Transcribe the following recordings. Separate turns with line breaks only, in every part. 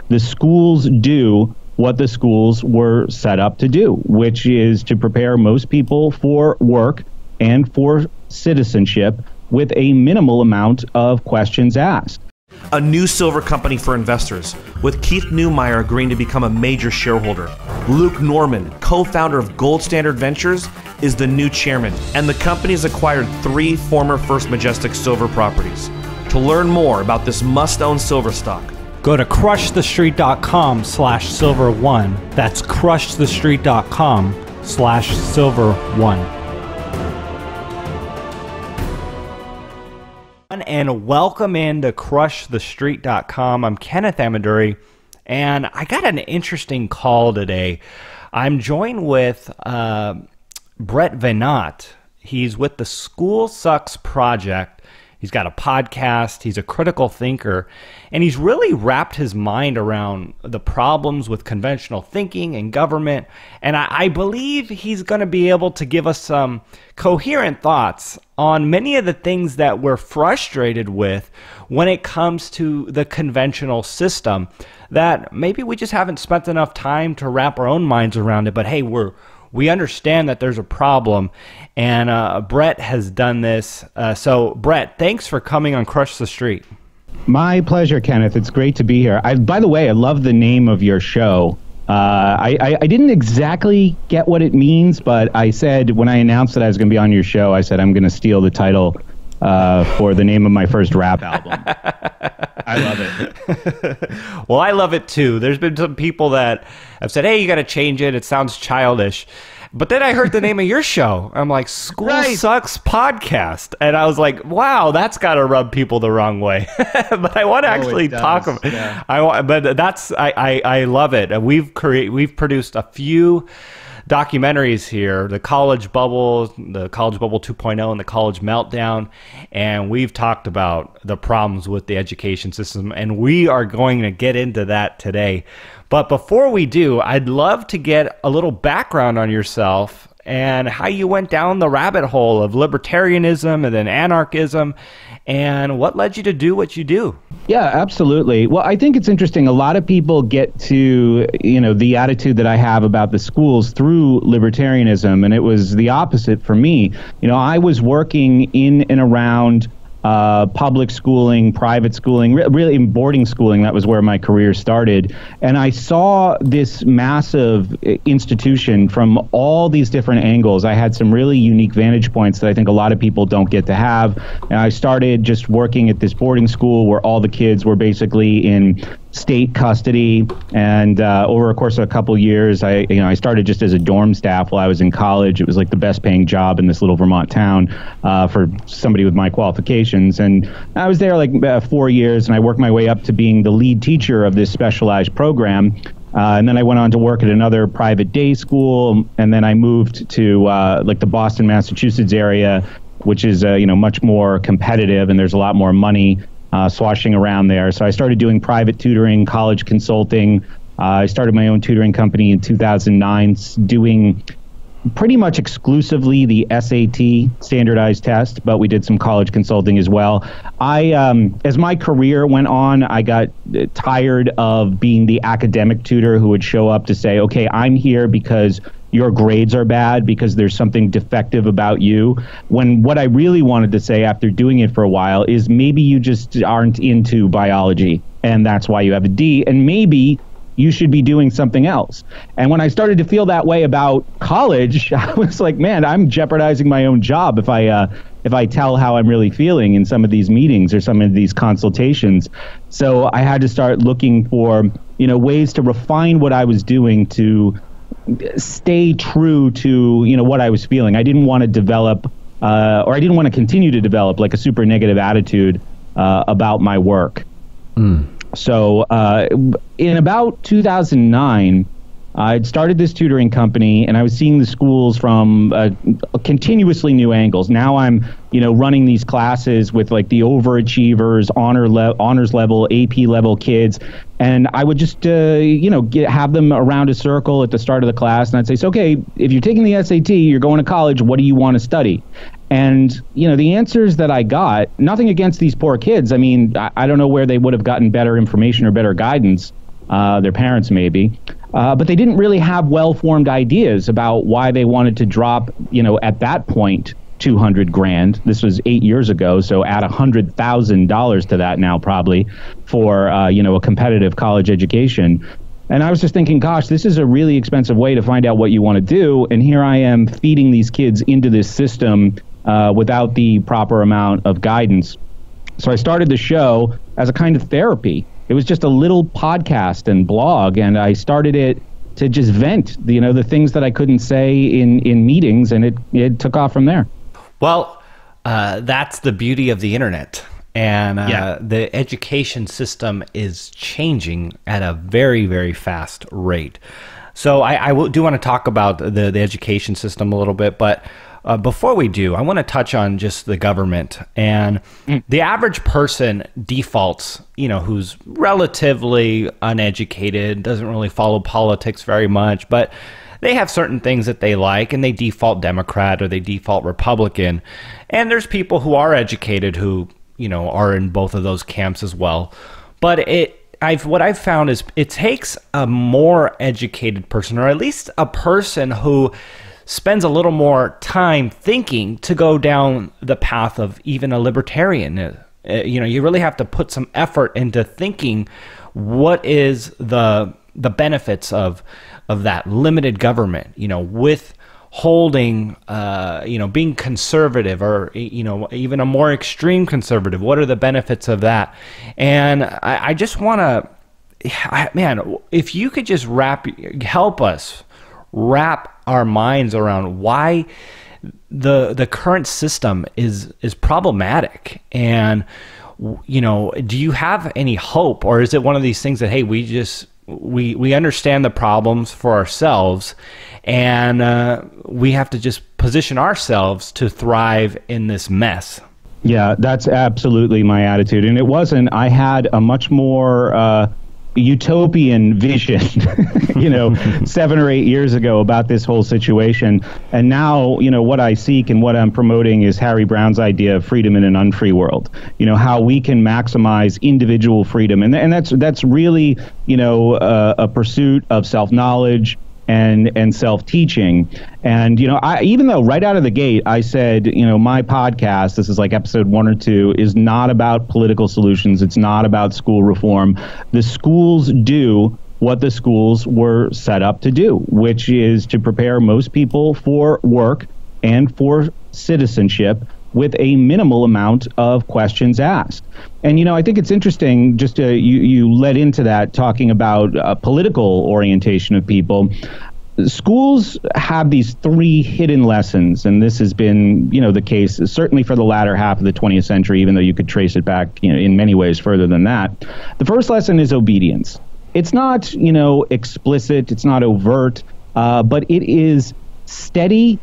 the schools do what the schools were set up to do, which is to prepare most people for work and for citizenship with a minimal amount of questions asked.
A new silver company for investors, with Keith Neumeyer agreeing to become a major shareholder. Luke Norman, co-founder of Gold Standard Ventures, is the new chairman, and the company has acquired 3 former First Majestic silver properties. To learn more about this must-own silver stock,
go to crushthestreet.com/silver1. That's crushthestreet.com/silver1. And welcome into crushthestreet.com. I'm Kenneth Amaduri, and I got an interesting call today. I'm joined with Brett Veinotte. He's with the School Sucks Project. He's got a podcast. He's a critical thinker, and he's really wrapped his mind around the problems with conventional thinking and government. And I believe he's going to be able to give us some coherent thoughts on many of the things that we're frustrated with when it comes to the conventional system, that maybe we just haven't spent enough time to wrap our own minds around it. But hey, we understand that there's a problem, and Brett has done this. So Brett, thanks for coming on Crush the Street.
My pleasure, Kenneth. It's great to be here. By the way, I love the name of your show. I didn't exactly get what it means, but I said when I announced that I was going to be on your show, I said I'm going to steal the title for the name of my first rap album. I love it.
Well, I love it too. There's been some people that have said, hey, you got to change it. It sounds childish. But then I heard the name of your show. I'm like, School Sucks Podcast. And I was like, wow, that's got to rub people the wrong way. But I want to actually talk about it. I love it. We've produced a few documentaries here, the College Bubble 2.0 and the College Meltdown, and we've talked about the problems with the education system, and we are going to get into that today. But before we do, I'd love to get a little background on yourself and how you went down the rabbit hole of libertarianism and then anarchism, and what led you to do what you do.
Yeah, absolutely. Well, I think it's interesting. A lot of people get to, the attitude that I have about the schools through libertarianism, and it was the opposite for me. I was working in and around public schooling, private schooling, really in boarding schooling. That was where my career started. And I saw this massive institution from all these different angles. I had some really unique vantage points that I think a lot of people don't get to have. And I started just working at this boarding school where all the kids were basically in state custody, and over a course of a couple years, I started just as a dorm staff while I was in college. It was like the best paying job in this little Vermont town for somebody with my qualifications, and I was there like 4 years, and I worked my way up to being the lead teacher of this specialized program. And then I went on to work at another private day school, and then I moved to like the Boston, Massachusetts area, which is much more competitive, and there's a lot more money swashing around there. So I started doing private tutoring, college consulting. I started my own tutoring company in 2009, doing pretty much exclusively the SAT standardized test, but we did some college consulting as well. As my career went on, I got tired of being the academic tutor who would show up to say, okay, I'm here because your grades are bad, because there's something defective about you. When what I really wanted to say after doing it for a while is maybe you just aren't into biology, and that's why you have a D, and maybe you should be doing something else. And when I started to feel that way about college, I was like, man, I'm jeopardizing my own job if I tell how I'm really feeling in some of these meetings or some of these consultations. So I had to start looking for, ways to refine what I was doing to stay true to, what I was feeling. I didn't want to develop, or I didn't want to continue to develop like a super negative attitude about my work. So in about 2009, I'd started this tutoring company, and I was seeing the schools from continuously new angles. Now I'm, running these classes with like the overachievers, honors level, AP level kids, and I would just, have them around a circle at the start of the class, and I'd say, so, okay, if you're taking the SAT, you're going to college, what do you want to study? And, the answers that I got, nothing against these poor kids. I mean, I don't know where they would have gotten better information or better guidance. their parents maybe. But they didn't really have well-formed ideas about why they wanted to drop, at that point, $200,000. This was 8 years ago, so add $100,000 to that now probably for, a competitive college education. And I was just thinking, gosh, this is a really expensive way to find out what you want to do. And here I am feeding these kids into this system without the proper amount of guidance. So I started the show as a kind of therapy. It was just a little podcast and blog, and I started it to just vent, the things that I couldn't say in meetings, and it took off from there.
Well, that's the beauty of the internet. And the education system is changing at a very, very fast rate. So I do want to talk about the education system a little bit, but before we do, I want to touch on just the government. And the average person defaults, who's relatively uneducated, doesn't really follow politics very much, but they have certain things that they like, and they default Democrat or they default Republican. And there's people who are educated who, are in both of those camps as well. But what I've found is it takes a more educated person, or at least a person who spends a little more time thinking, to go down the path of even a libertarian. You really have to put some effort into thinking what is the benefits of that limited government, withholding, being conservative, or, even a more extreme conservative. What are the benefits of that? And I just want to, man, if you could just help us wrap our minds around why the current system is problematic. And, do you have any hope, or is it one of these things that, hey, we understand the problems for ourselves, and we have to just position ourselves to thrive in this mess?
Yeah, that's absolutely my attitude. And it wasn't, I had a much more utopian vision, 7 or 8 years ago about this whole situation. And now, what I seek and what I'm promoting is Harry Brown's idea of freedom in an unfree world. How we can maximize individual freedom. And that's really, a pursuit of self-knowledge and self-teaching. And, even though right out of the gate, I said, my podcast, this is like episode 1 or 2, is not about political solutions. It's not about school reform. The schools do what the schools were set up to do, which is to prepare most people for work and for citizenship with a minimal amount of questions asked. And, I think it's interesting, just you led into that talking about political orientation of people. Schools have these 3 hidden lessons, and this has been, the case certainly for the latter half of the 20th century, even though you could trace it back, in many ways further than that. The first lesson is obedience. It's not, explicit, it's not overt, but it is steady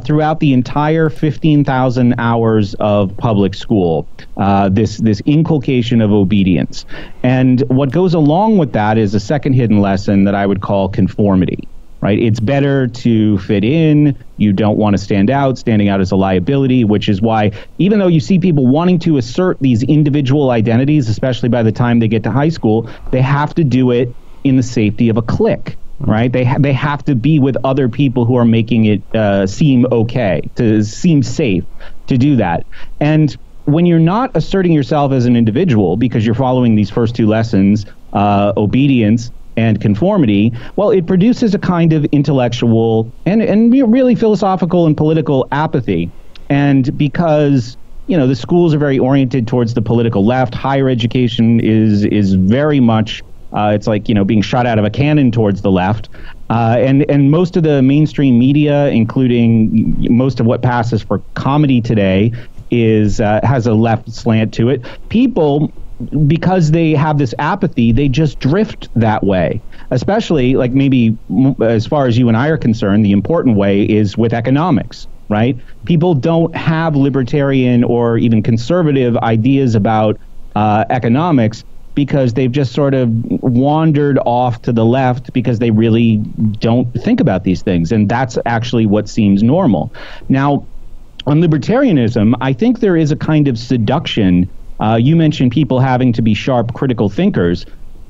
throughout the entire 15,000 hours of public school, this inculcation of obedience. And what goes along with that is a second hidden lesson that I would call conformity. Right? It's better to fit in. You don't want to stand out. Standing out is a liability, which is why even though you see people wanting to assert these individual identities, especially by the time they get to high school, they have to do it in the safety of a clique. Right? They have to be with other people who are making it seem okay, to seem safe to do that. And when you're not asserting yourself as an individual because you're following these first 2 lessons, obedience and conformity, well, it produces a kind of intellectual and really philosophical and political apathy. And because, the schools are very oriented towards the political left, higher education is very much, it's like, being shot out of a cannon towards the left. And most of the mainstream media, including most of what passes for comedy today, has a left slant to it. People, because they have this apathy, they just drift that way. Especially, like, maybe as far as you and I are concerned, the important way is with economics, right? People don't have libertarian or even conservative ideas about economics because they've just sort of wandered off to the left because they really don't think about these things. And that's actually what seems normal. Now, on libertarianism, I think there is a kind of seduction. You mentioned people having to be sharp, critical thinkers.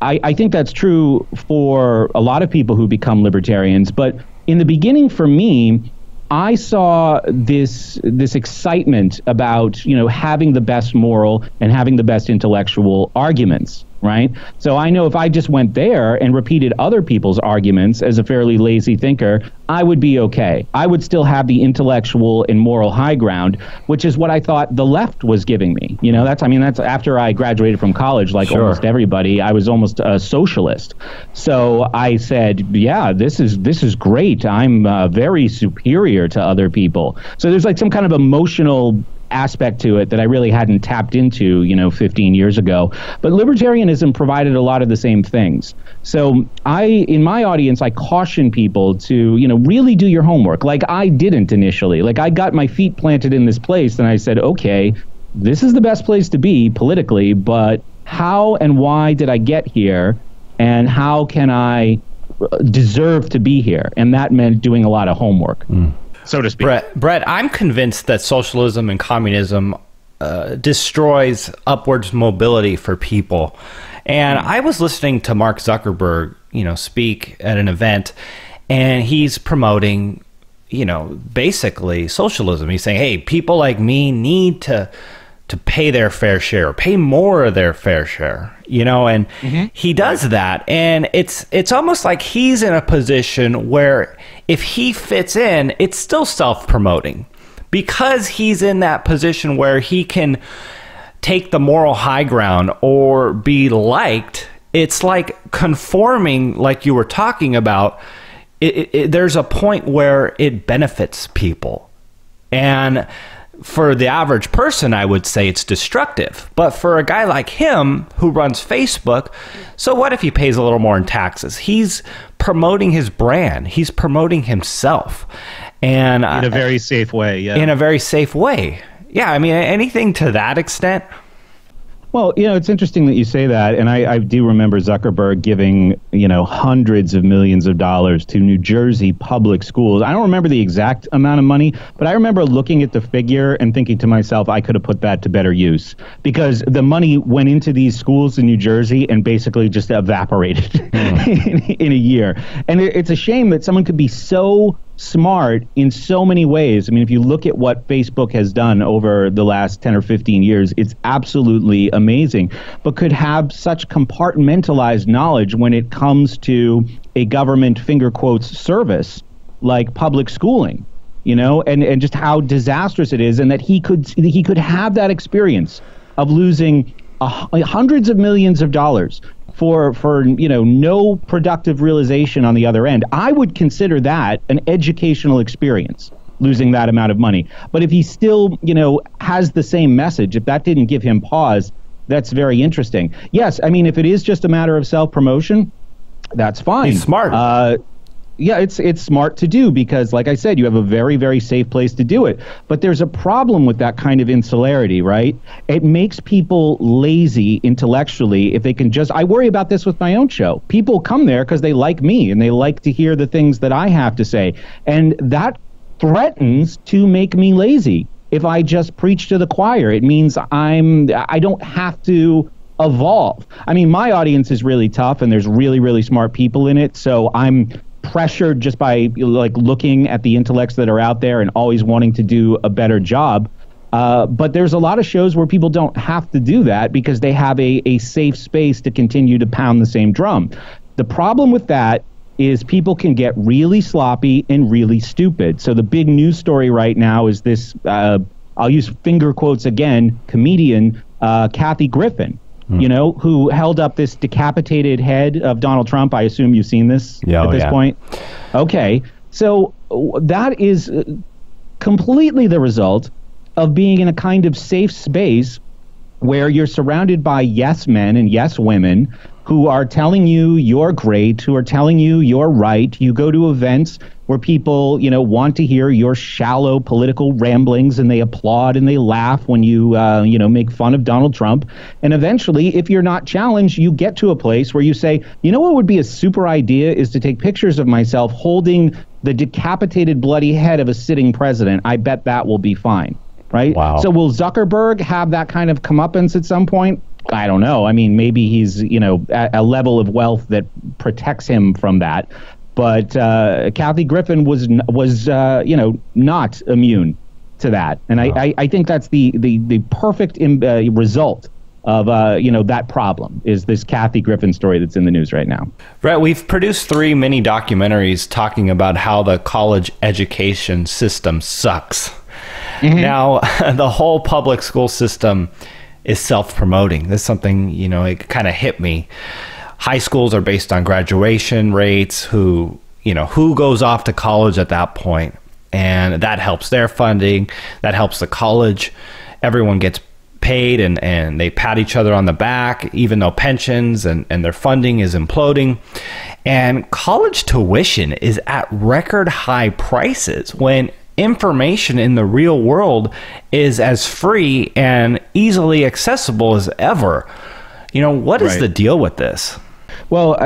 I think that's true for a lot of people who become libertarians. But in the beginning, for me, I saw this excitement about, having the best moral and having the best intellectual arguments, right? So I know if I just went there and repeated other people's arguments as a fairly lazy thinker, I would be okay. I would still have the intellectual and moral high ground, which is what I thought the left was giving me. That's after I graduated from college, like almost everybody, I was almost a socialist. So I said, yeah, this is great. I'm very superior to other people. So there's like some kind of emotional aspect to it that I really hadn't tapped into, 15 years ago. But libertarianism provided a lot of the same things. So in my audience, I caution people to, really do your homework. Like I didn't initially. Like I got my feet planted in this place and I said, okay, this is the best place to be politically, but how and why did I get here? And how can I deserve to be here? And that meant doing a lot of homework. So to speak.
Brett, I'm convinced that socialism and communism destroys upwards mobility for people. And I was listening to Mark Zuckerberg, speak at an event, and he's promoting, basically socialism. He's saying, hey, people like me need to pay their fair share, pay more of their fair share, and he does that. And it's almost like he's in a position where if he fits in, it's still self-promoting because he's in that position where he can take the moral high ground or be liked. It's like conforming, like you were talking about. There's a point where it benefits people. And for the average person, I would say it's destructive. But for a guy like him who runs Facebook, so what if he pays a little more in taxes? He's promoting his brand. He's promoting himself. And
in a very safe way, yeah.
In a very safe way. Yeah, I mean, anything to that extent.
Well, it's interesting that you say that, and I do remember Zuckerberg giving, hundreds of millions of dollars to New Jersey public schools. I don't remember the exact amount of money, but I remember looking at the figure and thinking to myself, I could have put that to better use, because the money went into these schools in New Jersey and basically just evaporated in a year. And it's a shame that someone could be so smart in so many ways. I mean, if you look at what Facebook has done over the last 10 or 15 years, it's absolutely amazing, but could have such compartmentalized knowledge when it comes to a government finger quotes service like public schooling, and just how disastrous it is, and that he could have that experience of losing hundreds of millions of dollars for no productive realization on the other end. I would consider that an educational experience, losing that amount of money. But if he still, has the same message, if that didn't give him pause, that's very interesting. Yes, I mean, if it is just a matter of self-promotion, that's fine.
He's smart.
Yeah, it's smart to do because, like I said, you have a very, very safe place to do it. But there's a problem with that kind of insularity, right? It makes people lazy intellectually if they can just... I worry about this with my own show. People come there because they like me and they like to hear the things that I have to say. And that threatens to make me lazy. If I just preach to the choir, it means I don't have to evolve. I mean, my audience is really tough and there's really, really smart people in it. So I'm pressured just by looking at the intellects that are out there and always wanting to do a better job. But there's a lot of shows where people don't have to do that because they have a safe space to continue to pound the same drum. The problem with that is people can get really sloppy and really stupid. So the big news story right now is this, I'll use finger quotes again, comedian Kathy Griffin. Who held up this decapitated head of Donald Trump. I assume you've seen this at this point. Okay. So that is completely the result of being in a kind of safe space where you're surrounded by yes men and yes women who are telling you you're great, who are telling you you're right. You go to events where people, want to hear your shallow political ramblings and they applaud and they laugh when you, make fun of Donald Trump. And eventually, if you're not challenged, you get to a place where you say, what would be a super idea is to take pictures of myself holding the decapitated bloody head of a sitting president. I bet that will be fine. Right?
Wow.
So will Zuckerberg have that kind of comeuppance at some point? I don't know. I mean, maybe he's, at a level of wealth that protects him from that. But Kathy Griffin was not immune to that. And I think that's the perfect result of that problem is this Kathy Griffin story that's in the news right now.
Brett, we've produced 3 mini documentaries talking about how the college education system sucks. Mm-hmm. Now, the whole public school system is self-promoting. This is something, it kind of hit me. High schools are based on graduation rates, who goes off to college at that point, and that helps their funding, that helps the college. Everyone gets paid and they pat each other on the back, even though pensions and their funding is imploding. And college tuition is at record high prices when information in the real world is as free and easily accessible as ever. What is the deal with this?
Well,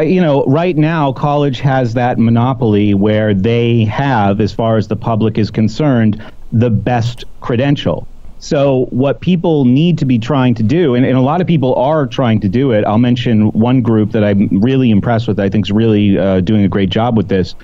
right now, college has that monopoly where they have, as far as the public is concerned, the best credential. So what people need to be trying to do, and a lot of people are trying to do it, I'll mention one group that I'm really impressed with, I think is really doing a great job with this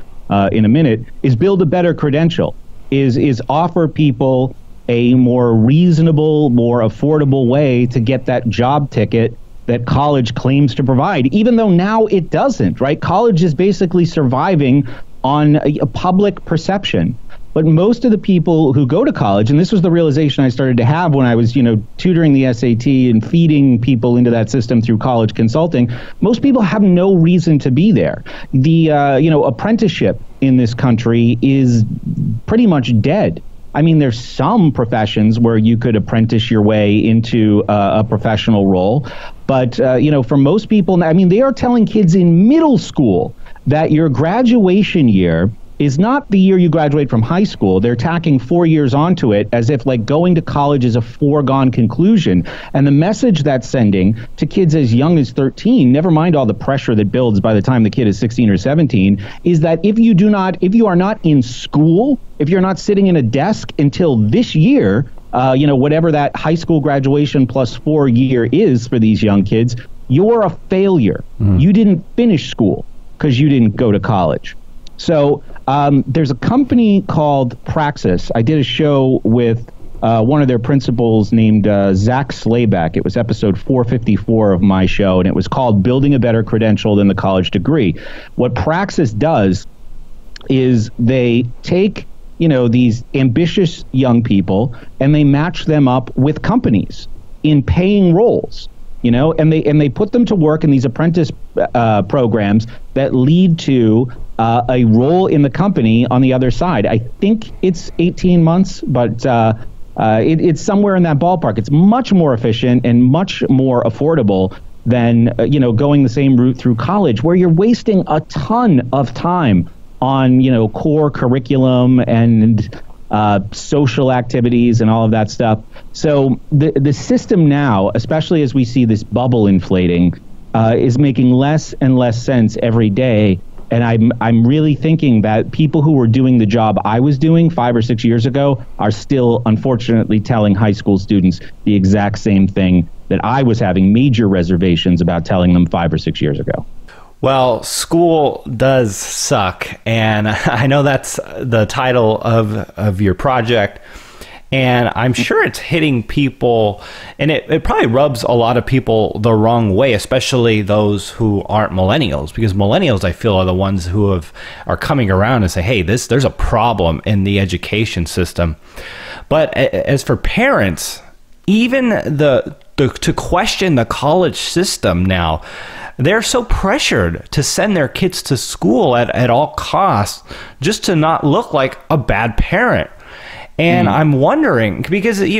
in a minute, is build a better credential, is offer people a more reasonable, more affordable way to get that job ticket that college claims to provide, even though now it doesn't, right? College is basically surviving on a public perception. But most of the people who go to college, and this was the realization I started to have when I was, tutoring the SAT and feeding people into that system through college consulting, most people have no reason to be there. The, apprenticeship in this country is pretty much dead. I mean, there's some professions where you could apprentice your way into a professional role. But, for most people, they are telling kids in middle school that your graduation year is not the year you graduate from high school. They're tacking 4 years onto it as if going to college is a foregone conclusion. And the message that's sending to kids as young as 13, never mind all the pressure that builds by the time the kid is 16 or 17, is that if you are not in school, if you're not sitting in a desk until this year, whatever that high school graduation plus 4 year is for these young kids, you're a failure. Mm. You didn't finish school because you didn't go to college. So there's a company called Praxis. I did a show with one of their principals named Zach Slayback. It was episode 454 of my show, and it was called Building a Better Credential Than the College Degree. What Praxis does is they take, these ambitious young people and they match them up with companies in paying roles. And they put them to work in these apprentice programs that lead to a role in the company on the other side. I think it's 18 months, but it's somewhere in that ballpark. It's much more efficient and much more affordable than going the same route through college, where you're wasting a ton of time on core curriculum and social activities and all of that stuff. So the system now, especially as we see this bubble inflating, is making less and less sense every day. And I'm really thinking that people who were doing the job I was doing 5 or 6 years ago are still, unfortunately, telling high school students the exact same thing that I was having major reservations about telling them 5 or 6 years ago.
Well, school does suck, and I know that's the title of your project, and I'm sure it's hitting people, and it probably rubs a lot of people the wrong way, especially those who aren't millennials, because millennials, I feel, are the ones who are coming around and say, hey, there's a problem in the education system. But as for parents, even to question the college system now, they're so pressured to send their kids to school at all costs just to not look like a bad parent. And I'm wondering, because you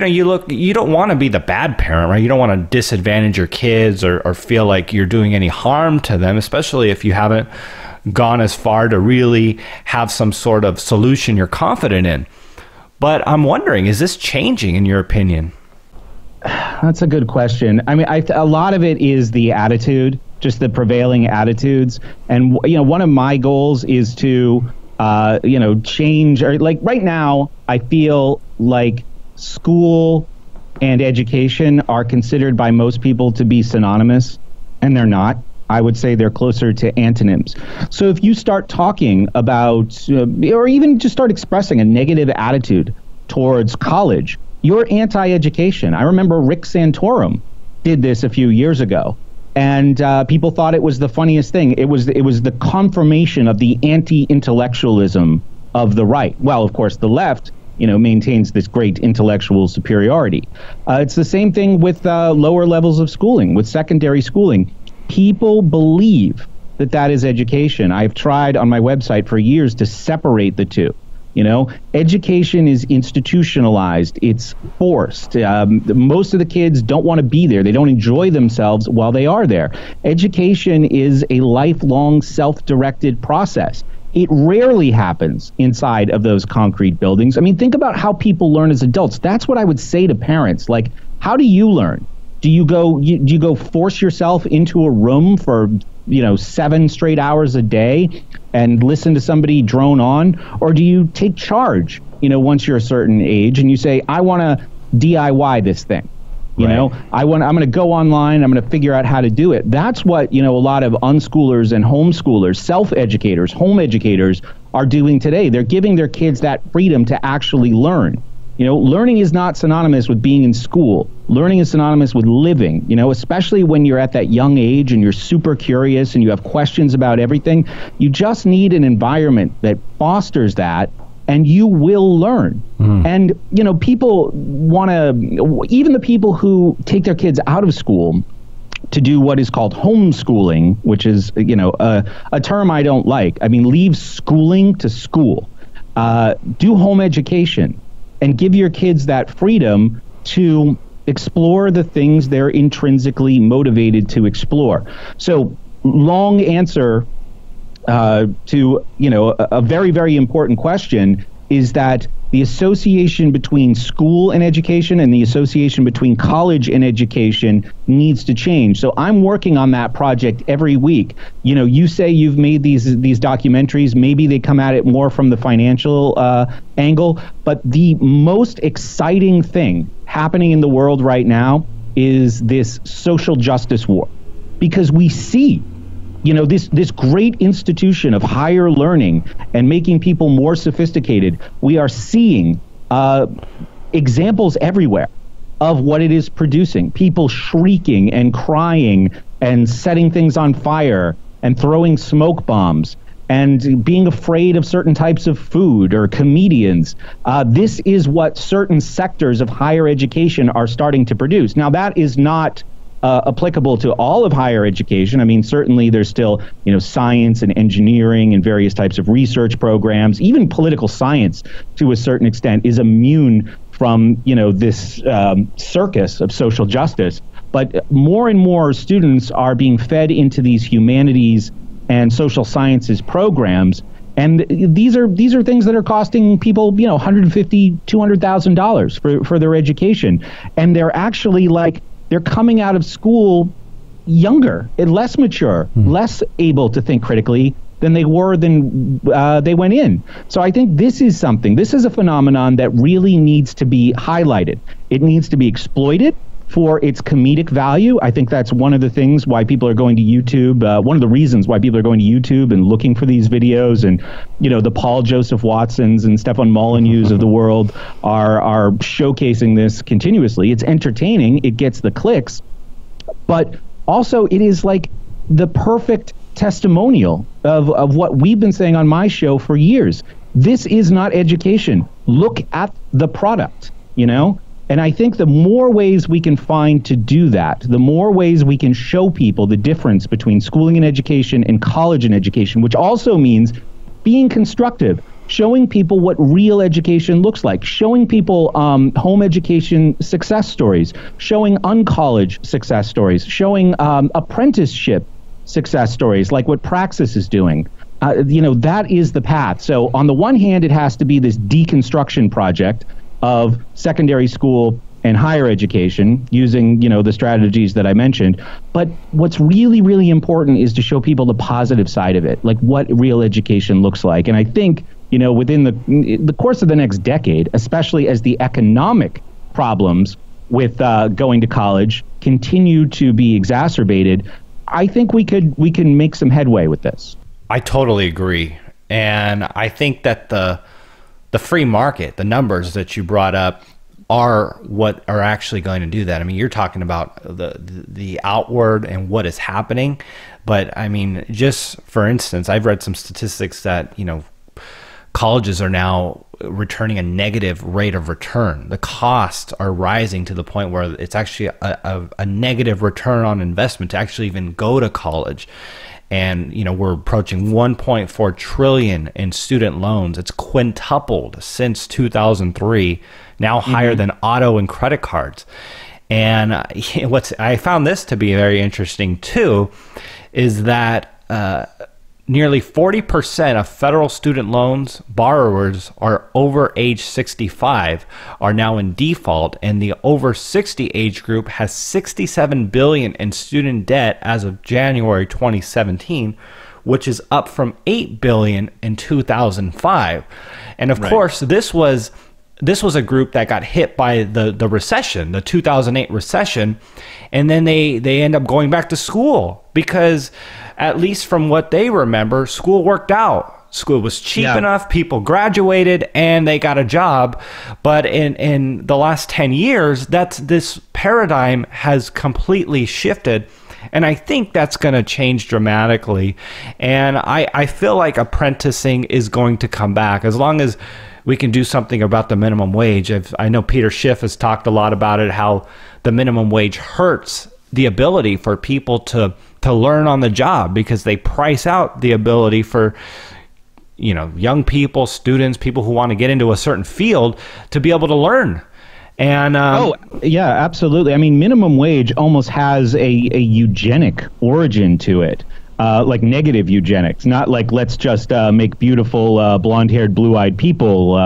don't want to be the bad parent, right? You don't want to disadvantage your kids or feel like you're doing any harm to them, especially if you haven't gone as far to really have some sort of solution you're confident in. But I'm wondering, is this changing in your opinion?
That's a good question. I mean, a lot of it is the attitude, just the prevailing attitudes. And, one of my goals is to, change, or like right now, I feel like school and education are considered by most people to be synonymous, and they're not. I would say they're closer to antonyms. So if you start talking about, or even just start expressing a negative attitude towards college, you're anti-education. I remember Rick Santorum did this a few years ago, and people thought it was the funniest thing. It was the confirmation of the anti-intellectualism of the right. Well, of course, the left, maintains this great intellectual superiority. It's the same thing with lower levels of schooling, with secondary schooling. People believe that is education. I've tried on my website for years to separate the two. Education is institutionalized. It's forced. Most of the kids don't want to be there. They don't enjoy themselves while they are there. Education is a lifelong self-directed process. It rarely happens inside of those concrete buildings. I mean, think about how people learn as adults. That's what I would say to parents. Like, how do you learn? Do you go force yourself into a room for 7 straight hours a day and listen to somebody drone on? Or do you take charge, once you're a certain age and you say, I want to DIY this thing? I'm going to go online. I'm going to figure out how to do it. That's what, a lot of unschoolers and homeschoolers, self-educators, home educators are doing today. They're giving their kids that freedom to actually learn. Learning is not synonymous with being in school. Learning is synonymous with living, especially when you're at that young age and you're super curious and you have questions about everything. You just need an environment that fosters that, and you will learn. And, people want to, even the people who take their kids out of school to do what is called homeschooling, which is, a term I don't like. I mean, leave schooling to school. Do home education and give your kids that freedom to explore the things they're intrinsically motivated to explore. So, long answer to a very, very important question is that the association between school and education and the association between college and education needs to change. So I'm working on that project every week. You say you've made these documentaries. Maybe they come at it more from the financial angle, but the most exciting thing happening in the world right now is this social justice war, because we see this great institution of higher learning and making people more sophisticated. We are seeing examples everywhere of what it is producing. People shrieking and crying and setting things on fire and throwing smoke bombs and being afraid of certain types of food or comedians. This is what certain sectors of higher education are starting to produce. Now, that is not applicable to all of higher education. I mean, certainly there's still, science and engineering and various types of research programs. Even political science, to a certain extent, is immune from, this circus of social justice. But more and more students are being fed into these humanities and social sciences programs. And these are things that are costing people, $150,000, $200,000 for their education. And they're actually they're coming out of school younger and less mature, less able to think critically than they were when they went in. So I think this is a phenomenon that really needs to be highlighted. It needs to be exploited for its comedic value. I think that's one of the things why people are going to YouTube, one of the reasons why people are going to YouTube and looking for these videos. And, the Paul Joseph Watsons and Stefan Molyneux of the world are showcasing this continuously. It's entertaining. It gets the clicks. But also it is like the perfect testimonial of what we've been saying on my show for years. This is not education. Look at the product, And I think the more ways we can find to do that, the more ways we can show people the difference between schooling and education and college and education, which also means being constructive, showing people what real education looks like, showing people home education success stories, showing uncollege success stories, showing apprenticeship success stories like what Praxis is doing. That is the path. So on the one hand, it has to be this deconstruction project of secondary school and higher education using, the strategies that I mentioned. But what's really, really important is to show people the positive side of it, like what real education looks like. And I think, within the course of the next decade, especially as the economic problems with going to college continue to be exacerbated, I think we can make some headway with this.
I totally agree. And I think that the free market, the numbers that you brought up, are what are actually going to do that. I mean, you're talking about the outward and what is happening. But I mean, just for instance, I've read some statistics that, colleges are now returning a negative rate of return. The costs are rising to the point where it's actually a negative return on investment to actually even go to college. And, we're approaching 1.4 trillion in student loans. It's quintupled since 2003, now higher than auto and credit cards. And I found this to be very interesting too, is that nearly 40% of federal student loans borrowers are over age 65 are now in default, and the over 60 age group has $67 billion in student debt as of January 2017, which is up from $8 billion in 2005. And of course, this was a group that got hit by the recession, the 2008 recession, and then they end up going back to school because, at least from what they remember, school worked out. School was cheap enough, people graduated, and they got a job. But in the last 10 years, this paradigm has completely shifted. And I think that's going to change dramatically. And I feel like apprenticing is going to come back as long as we can do something about the minimum wage. I know Peter Schiff has talked a lot about it, how the minimum wage hurts the ability for people to learn on the job because they price out the ability for young people, students, people who want to get into a certain field to be able to learn. And
yeah, absolutely. I mean, minimum wage almost has a eugenic origin to it. Like negative eugenics, not like let's just make beautiful blonde-haired, blue-eyed people,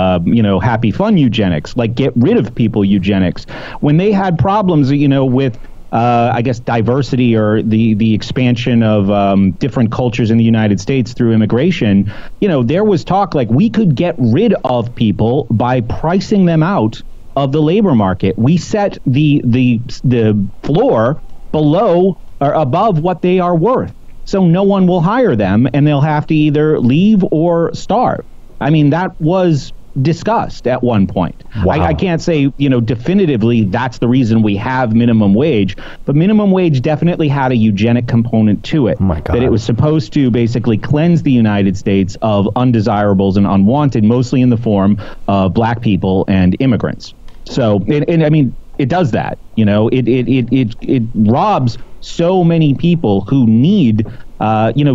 happy, fun eugenics, like get rid of people eugenics. When they had problems, with I guess diversity or the expansion of different cultures in the United States through immigration, there was talk like we could get rid of people by pricing them out of the labor market. We set the floor below or above what they are worth. So no one will hire them, and they'll have to either leave or starve. I mean, that was discussed at one point.
Wow.
I can't say, definitively that's the reason we have minimum wage, but minimum wage definitely had a eugenic component to it.
Oh my God.
That it was supposed to basically cleanse the United States of undesirables and unwanted, mostly in the form of black people and immigrants. So, and I mean, it does that. It robs so many people who need,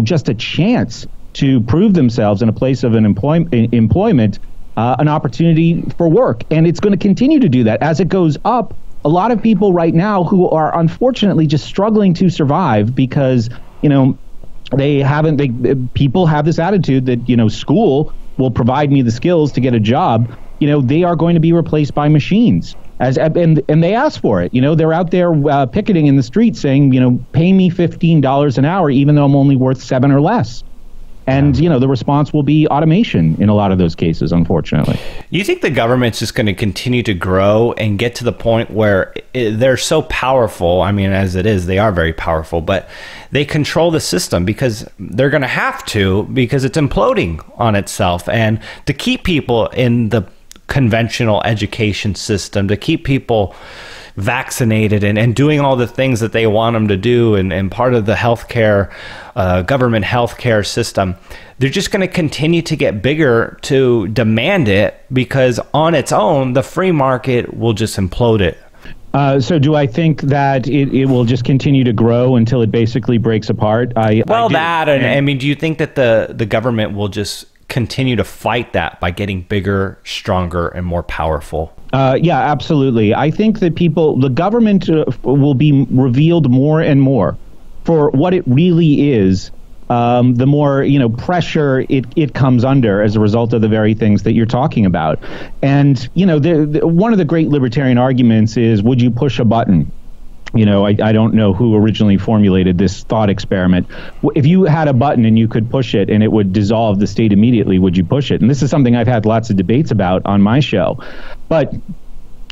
just a chance to prove themselves in a place of employment, an opportunity for work. And it's going to continue to do that as it goes up. A lot of people right now who are unfortunately just struggling to survive because, people have this attitude that, school will provide me the skills to get a job. They are going to be replaced by machines. And they ask for it. They're out there picketing in the street saying, pay me $15 an hour, even though I'm only worth $7 or less. And, the response will be automation in a lot of those cases, unfortunately.
You think the government's just going to continue to grow and get to the point where they're so powerful? I mean, as it is, they are very powerful, but they control the system because they're going to have to, because it's imploding on itself. And to keep people in the conventional education system, to keep people vaccinated and doing all the things that they want them to do, and part of the healthcare, government healthcare system, they're just going to continue to get bigger to demand it because on its own, the free market will just implode it.
So do I think that it will just continue to grow until it basically breaks apart? I mean, do you think that the government will just continue to fight that by getting bigger, stronger, and more powerful? Yeah, absolutely. I think that the government will be revealed more and more for what it really is. The more pressure it comes under as a result of the very things that you're talking about. And one of the great libertarian arguments is, would you push a button? I don't know who originally formulated this thought experiment. If you had a button and you could push it and it would dissolve the state immediately, would you push it? And this is something I've had lots of debates about on my show. But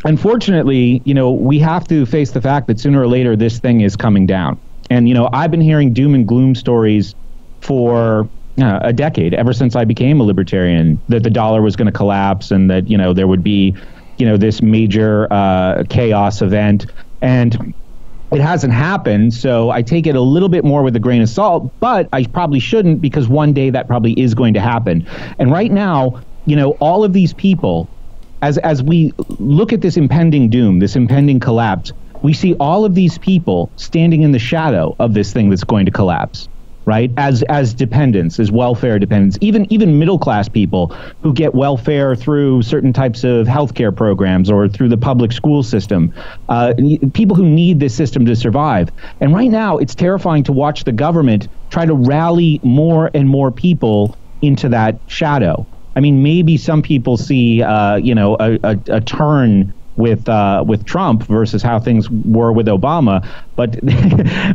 unfortunately, we have to face the fact that sooner or later this thing is coming down. And, I've been hearing doom and gloom stories for a decade, ever since I became a libertarian, that the dollar was going to collapse and that, there would be, this major chaos event. And it hasn't happened, so I take it a little bit more with a grain of salt, but I probably shouldn't, because one day that probably is going to happen. And right now, all of these people, as we look at this impending doom, this impending collapse, we see all of these people standing in the shadow of this thing that's going to collapse, right? As dependents, as welfare dependents, even middle class people who get welfare through certain types of healthcare programs or through the public school system, people who need this system to survive. And right now, it's terrifying to watch the government try to rally more and more people into that shadow. I mean, maybe some people see, a turn with Trump versus how things were with Obama. But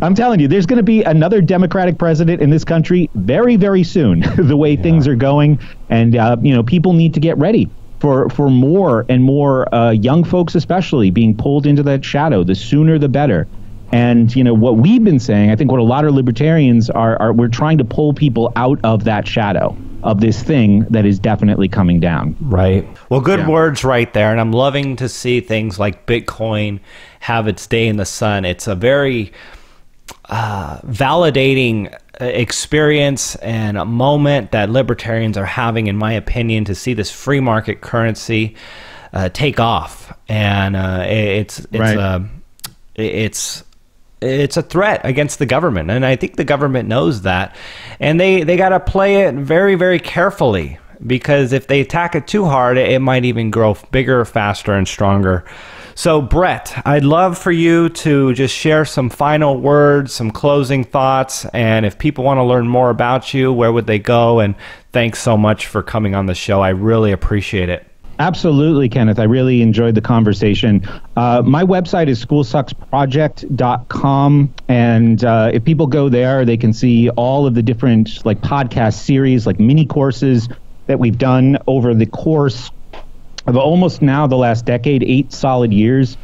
I'm telling you, there's going to be another Democratic president in this country very, very soon, the way things are going. And, people need to get ready for more and more young folks, especially, being pulled into that shadow. The sooner, the better. And, what we've been saying, I think what a lot of libertarians are we're trying to pull people out of that shadow of this thing that is definitely coming down.
Right. Well, good words right there. And I'm loving to see things like Bitcoin have its day in the sun. It's a very validating experience and a moment that libertarians are having, in my opinion, to see this free market currency take off. And it's a threat against the government, and I think the government knows that, and they got to play it very, very carefully, because if they attack it too hard, it might even grow bigger, faster, and stronger. So, Brett, I'd love for you to just share some final words, some closing thoughts, and if people want to learn more about you, where would they go? And thanks so much for coming on the show. I really appreciate it.
Absolutely, Kenneth. I really enjoyed the conversation. My website is schoolsucksproject.com. And if people go there, they can see all of the different podcast series, mini courses that we've done over the course of almost now the last decade, 8 solid years.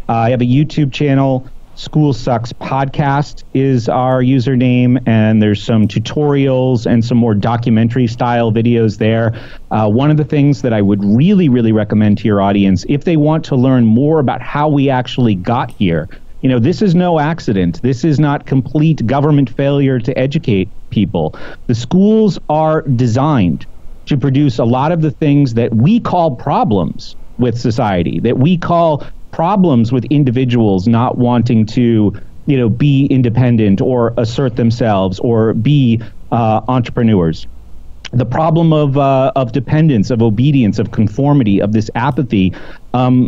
I have a YouTube channel. School Sucks Podcast is our username, and there's some tutorials and some more documentary style videos there. One of the things that I would really, really recommend to your audience, if they want to learn more about how we actually got here, this is no accident. This is not complete government failure to educate people. The schools are designed to produce a lot of the things that we call problems with society, that we call problems with individuals not wanting to, be independent or assert themselves or be entrepreneurs. The problem of dependence, of obedience, of conformity, of this apathy,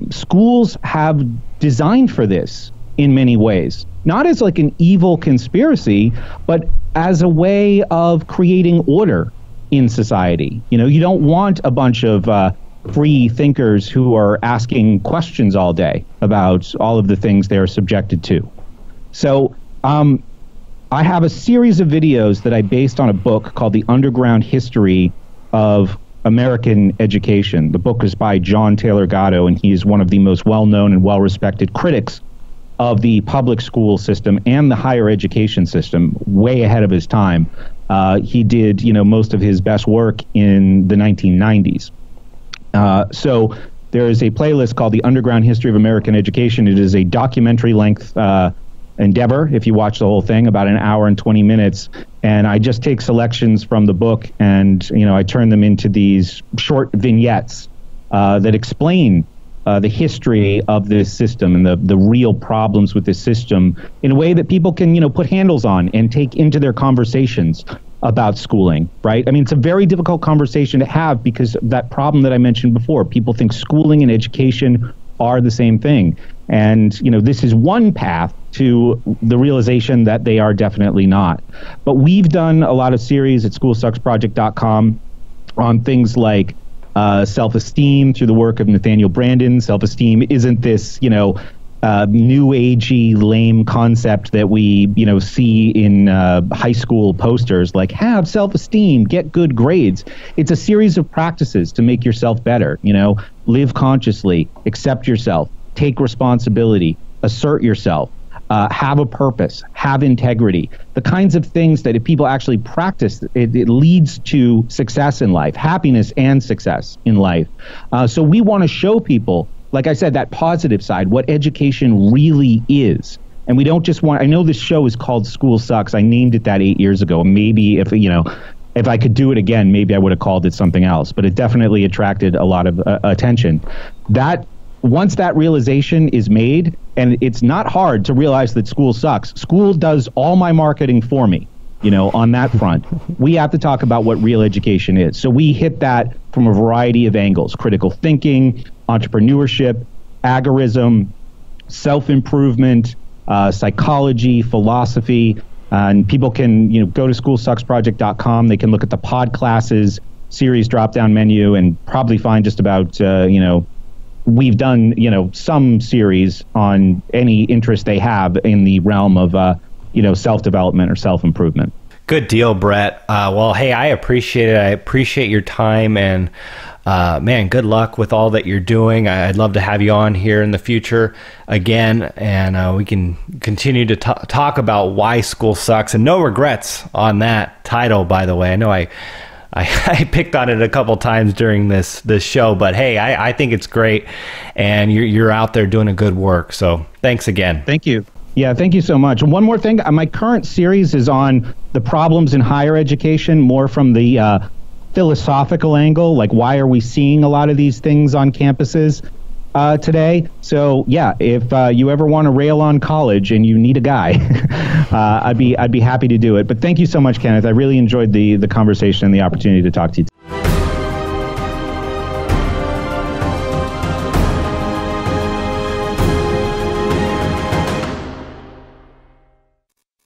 schools have designed for this in many ways, not as an evil conspiracy, but as a way of creating order in society. You don't want a bunch of free thinkers who are asking questions all day about all of the things they're subjected to. So I have a series of videos that I based on a book called The Underground History of American Education. The book is by John Taylor Gatto, and he is one of the most well-known and well-respected critics of the public school system and the higher education system, way ahead of his time. He did, most of his best work in the 1990s. So there is a playlist called The Underground History of American Education. It is a documentary length endeavor, if you watch the whole thing, about an hour and 20 minutes. And I just take selections from the book and, I turn them into these short vignettes that explain the history of this system and the real problems with this system in a way that people can, put handles on and take into their conversations about schooling, right? I mean, it's a very difficult conversation to have because of that problem that I mentioned before. People think schooling and education are the same thing. And, this is one path to the realization that they are definitely not. But we've done a lot of series at schoolsucksproject.com on things like self-esteem through the work of Nathaniel Brandon. Self-esteem isn't this, new agey, lame concept that we, see in high school posters, like have self-esteem, get good grades. It's a series of practices to make yourself better. Live consciously, accept yourself, take responsibility, assert yourself, have a purpose, have integrity. The kinds of things that if people actually practice, it leads to success in life, happiness and success in life. So we want to show people, like I said, that positive side, what education really is. And we don't just I know this show is called School Sucks. I named it that 8 years ago. Maybe if I could do it again, maybe I would have called it something else. But it definitely attracted a lot of attention. Once that realization is made, and it's not hard to realize that school sucks. School does all my marketing for me, on that front. We have to talk about what real education is. So we hit that from a variety of angles: critical thinking, entrepreneurship, agorism, self-improvement, psychology, philosophy. And people can, go to schoolsucksproject.com. They can look at the pod classes series drop-down menu and probably find just about, we've done, some series on any interest they have in the realm of, self-development or self-improvement.
Good deal, Brett. Well, hey, I appreciate it. I appreciate your time, and man, good luck with all that you're doing. I'd love to have you on here in the future again, and we can continue to talk about why school sucks. And no regrets on that title, by the way. I know I picked on it a couple times during this show, but hey, I think it's great, and you're out there doing a good work. So thanks again.
Thank you. Yeah, thank you so much. One more thing, my current series is on the problems in higher education, more from the philosophical angle, like why are we seeing a lot of these things on campuses today? So yeah, if you ever want to rail on college and you need a guy, I'd be happy to do it. But thank you so much, Kenneth. I really enjoyed the conversation and the opportunity to talk to you.